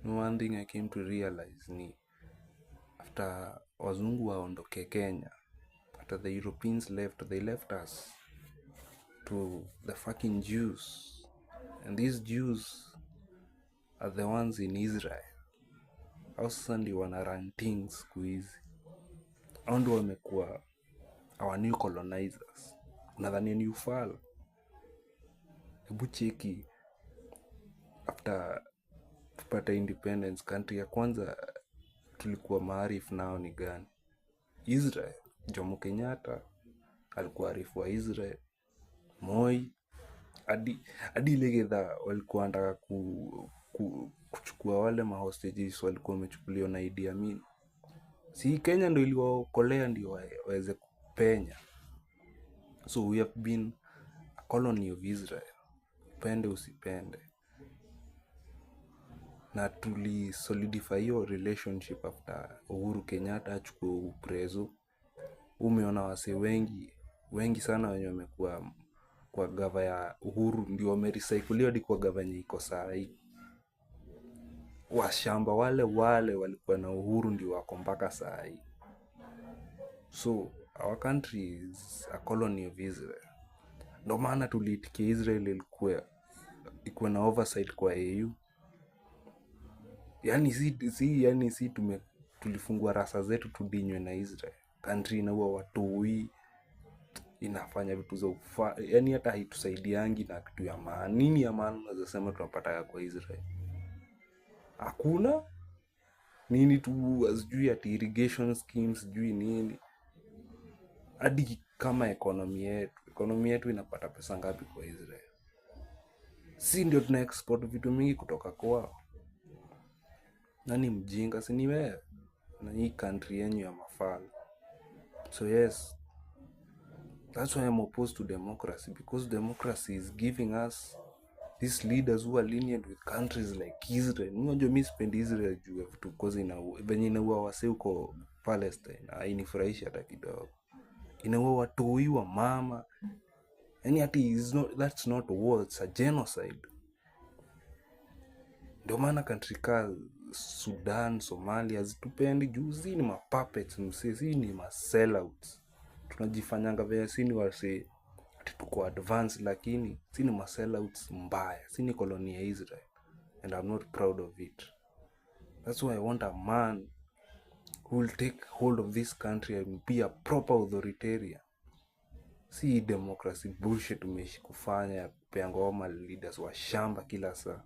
One thing I came to realize ni after wazungu waondoke Kenya, after the Europeans left, they left us to the fucking Jews, and these Jews are the ones in Israel. Hao sasa ndio wana run things siku hizi. Hao ndio wamekuwa our new colonizers. Unadhani ni ufala? Hebu cheki, after tupata independence, country ya kwanza tulikuwa maarif nao ni gani? Israel. Jomo Kenyatta alikuwa arifu wa Israel. Moi hadi ile gedha walikuwa wanataka kuchukua wale mahostages walikuwa wamechukuliwa na Idi Amin. Si Kenya ndio iliwaokolea ndio waweze kupenya. So we have been a colony of Israel. Upende usipende. Na tuli solidify hiyo relationship after Uhuru Kenyatta achukue uprezo. Umeona wase wengi sana wenye wamekuwa kwa gava ya Uhuru ndio wamerecycliwa hadi kwa gava yenye iko saa hii. Washamba wale walikuwa na Uhuru ndio wako mpaka saa hii. So our country is a colony of Israel. Ndio maana tuliitikia Israel ilikuwa na oversight kwa AU. Yani si tulifungua rasa zetu tudinywe na Israel. Country inaua watoi, inafanya vitu za yani hata haitusaidiangi na kitu ya maana. Nini ya maana unaweza sema tunapata kwa Israel? Hakuna. Nini tu sijui ati irrigation schemes sijui nini. Hadi kama economy yetu inapata pesa ngapi kwa Israel? Si ndio tuna export vitu mingi kutoka kwao. Nani mjinga? Si ni wewe? Na hii country yenyu ya mafala. So yes, that's why I'm opposed to democracy, because democracy is giving us these leaders who are lenient with countries like Israel. Unajua mimi sipendi Israel juu ya vitu kozi venye inaua wase huko Palestine. Hainifurahishi hata kidogo. Inaua watoi wa mama. Yani hati that's not a war, it's a genocide. Ndio maana country ka Sudan, Somalia zitupendi juu zi ni mapuppets msee, zi ni sellouts. Tunajifanyanga vya sini wase ati tuko advanced, lakini si ni sellouts mbaya. Si ni colony ya Israel, and I'm not proud of it. That's why I want a man who will take hold of this country and be a proper authoritarian. Si democracy bullshit umeishi kufanya ya kupeanga wama leaders wa shamba kila saa.